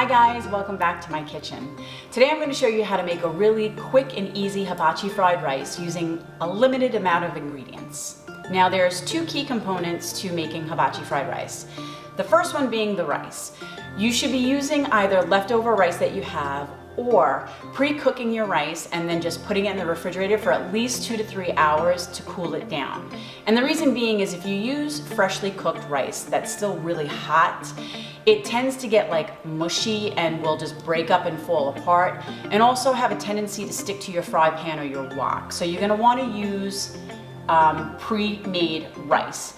Hi guys, welcome back to my kitchen. Today I'm going to show you how to make a really quick and easy hibachi fried rice using a limited amount of ingredients. Now there's two key components to making hibachi fried rice. The first one being the rice. You should be using either leftover rice that you have or pre-cooking your rice and then just putting it in the refrigerator for at least 2 to 3 hours to cool it down. And the reason being is if you use freshly cooked rice that's still really hot, it tends to get like mushy and will just break up and fall apart, and also have a tendency to stick to your fry pan or your wok. So you're gonna wanna use pre-made rice.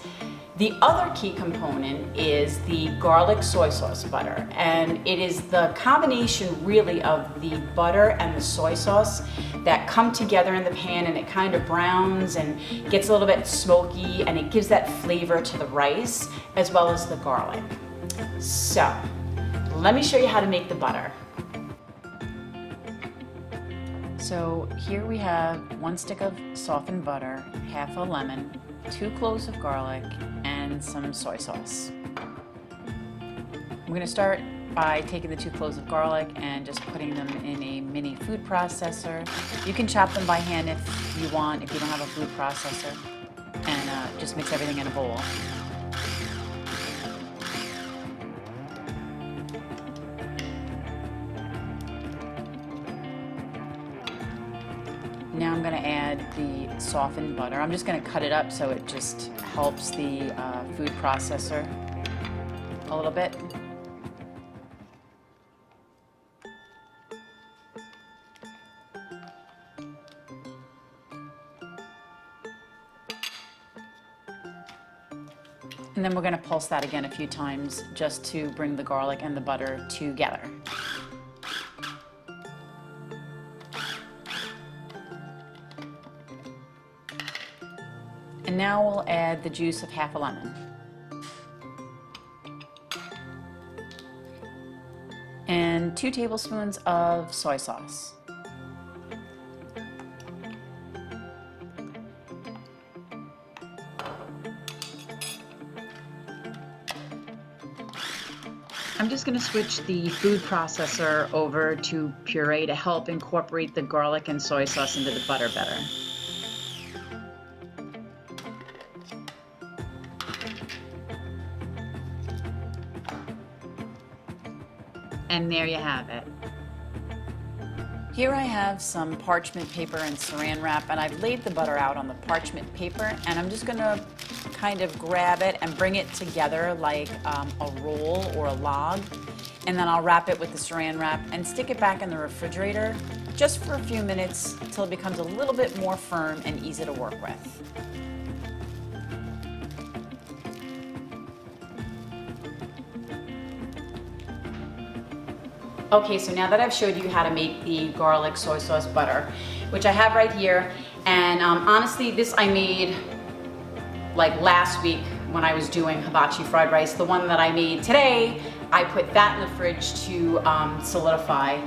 The other key component is the garlic soy sauce butter, and it is the combination really of the butter and the soy sauce that come together in the pan, and it kind of browns and gets a little bit smoky, and it gives that flavor to the rice as well as the garlic. So let me show you how to make the butter. So here we have 1 stick of softened butter, half a lemon, 2 cloves of garlic, and some soy sauce. I'm going to start by taking the 2 cloves of garlic and just putting them in a mini food processor. You can chop them by hand if you want, if you don't have a food processor, and just mix everything in a bowl. Now I'm going to add the softened butter. I'm just going to cut it up so it just helps the food processor a little bit. And then we're going to pulse that again a few times just to bring the garlic and the butter together. And now we'll add the juice of half a lemon. And 2 tablespoons of soy sauce. I'm just going to switch the food processor over to puree to help incorporate the garlic and soy sauce into the butter better. And there you have it. Here I have some parchment paper and saran wrap, and I've laid the butter out on the parchment paper, and I'm just gonna kind of grab it and bring it together like a roll or a log, and then I'll wrap it with the saran wrap and stick it back in the refrigerator just for a few minutes until it becomes a little bit more firm and easy to work with. Okay, so now that I've showed you how to make the garlic soy sauce butter, which I have right here, and honestly, this I made like last week when I was doing hibachi fried rice. The one that I made today, I put that in the fridge to solidify.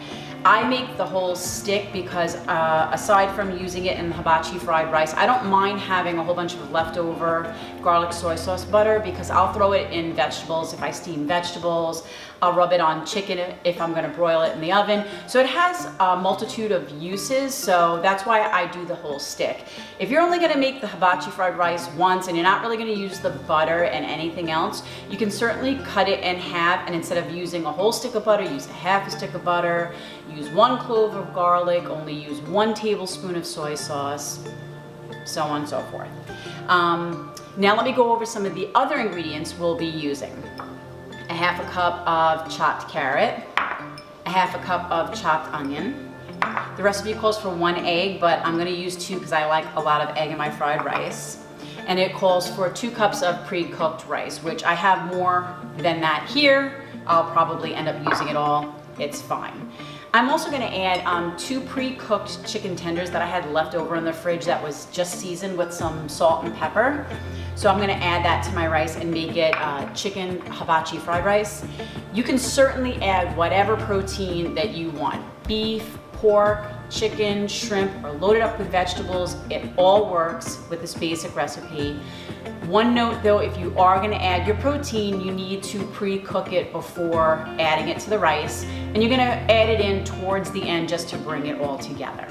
I make the whole stick because aside from using it in the hibachi fried rice, I don't mind having a whole bunch of leftover garlic soy sauce butter because I'll throw it in vegetables if I steam vegetables. I'll rub it on chicken if I'm gonna broil it in the oven. So it has a multitude of uses, so that's why I do the whole stick. If you're only gonna make the hibachi fried rice once and you're not really gonna use the butter and anything else, you can certainly cut it in half, and instead of using a whole stick of butter, use a half a stick of butter, use 1 clove of garlic, only use 1 tablespoon of soy sauce, so on and so forth. Now let me go over some of the other ingredients we'll be using. A half a cup of chopped carrot, a half a cup of chopped onion. The recipe calls for 1 egg, but I'm gonna use 2 because I like a lot of egg in my fried rice. And it calls for 2 cups of pre-cooked rice, which I have more than that here. I'll probably end up using it all, it's fine. I'm also gonna add 2 pre-cooked chicken tenders that I had left over in the fridge that was just seasoned with some salt and pepper. So I'm gonna add that to my rice and make it chicken hibachi fried rice. You can certainly add whatever protein that you want. Beef, pork, chicken, shrimp, or load it up with vegetables. It all works with this basic recipe. One note though, if you are gonna add your protein, you need to pre-cook it before adding it to the rice, and you're gonna add it in towards the end just to bring it all together.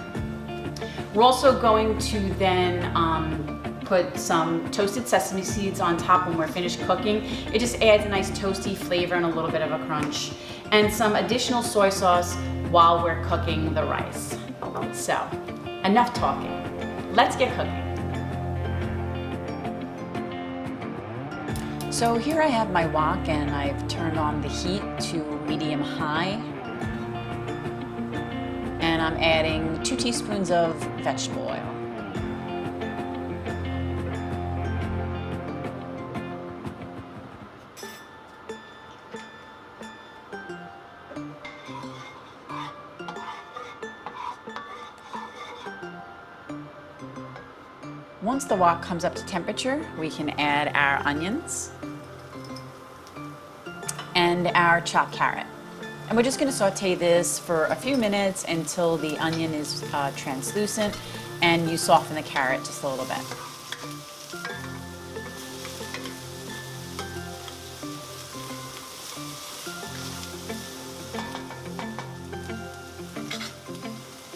We're also going to then put some toasted sesame seeds on top when we're finished cooking. It just adds a nice toasty flavor and a little bit of a crunch. And some additional soy sauce while we're cooking the rice. So, enough talking. Let's get cooking. So here I have my wok and I've turned on the heat to medium-high. And I'm adding 2 teaspoons of vegetable oil. Once the wok comes up to temperature, we can add our onions and our chopped carrot. And we're just going to saute this for a few minutes until the onion is translucent and you soften the carrot just a little bit.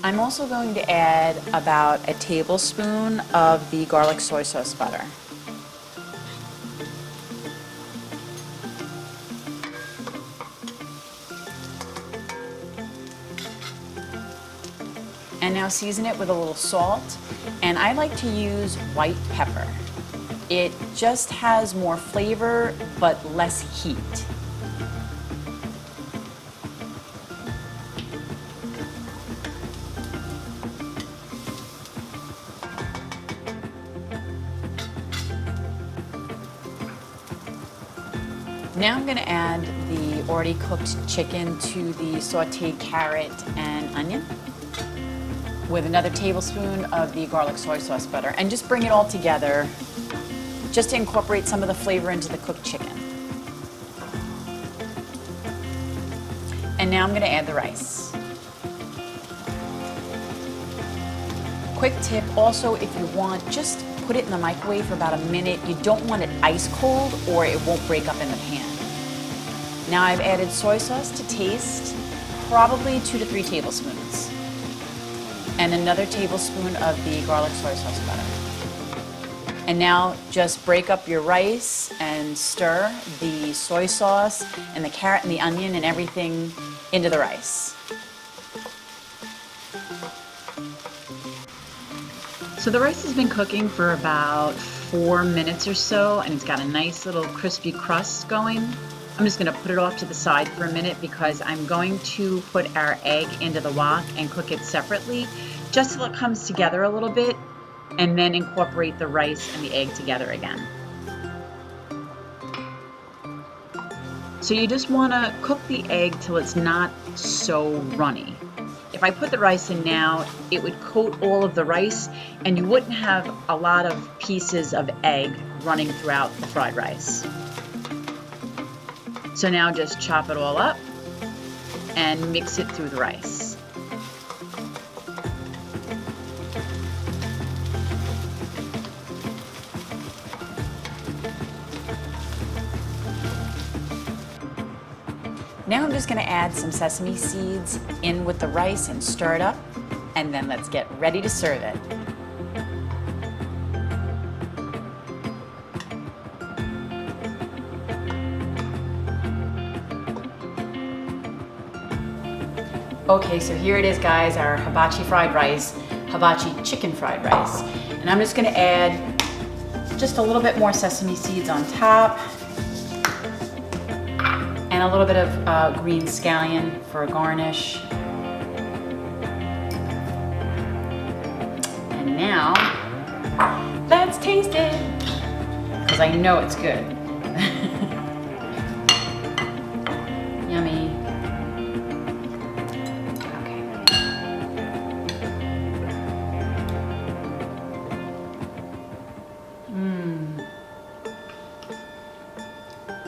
I'm also going to add about a tablespoon of the garlic soy sauce butter. And now season it with a little salt, and I like to use white pepper. It just has more flavor but less heat. Now I'm going to add the already cooked chicken to the sauteed carrot and onion with another tablespoon of the garlic soy sauce butter, and just bring it all together just to incorporate some of the flavor into the cooked chicken. And now I'm going to add the rice. Quick tip also, if you want, just put it in the microwave for about a minute. You don't want it ice cold or it won't break up in the pan. Now I've added soy sauce to taste, probably 2 to 3 tablespoons. And another tablespoon of the garlic soy sauce butter. And now just break up your rice and stir the soy sauce and the carrot and the onion and everything into the rice. So the rice has been cooking for about 4 minutes or so, and it's got a nice little crispy crust going. I'm just going to put it off to the side for a minute because I'm going to put our egg into the wok and cook it separately, just so it comes together a little bit, and then incorporate the rice and the egg together again. So you just want to cook the egg till it's not so runny. If I put the rice in now, it would coat all of the rice and you wouldn't have a lot of pieces of egg running throughout the fried rice. So now just chop it all up and mix it through the rice. Now I'm just going to add some sesame seeds in with the rice and stir it up, and then let's get ready to serve it. Okay, so here it is, guys, our hibachi fried rice, hibachi chicken fried rice. And I'm just going to add just a little bit more sesame seeds on top, and a little bit of green scallion for a garnish. And now, let's taste it, because I know it's good. Yummy. Okay.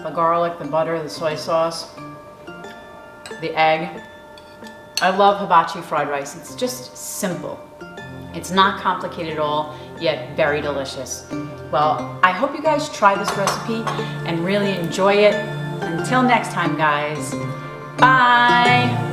The garlic, the butter, the soy sauce, the egg. I love hibachi fried rice. It's just simple. It's not complicated at all. yet very delicious. Well, I hope you guys try this recipe and really enjoy it. Until next time, guys, bye.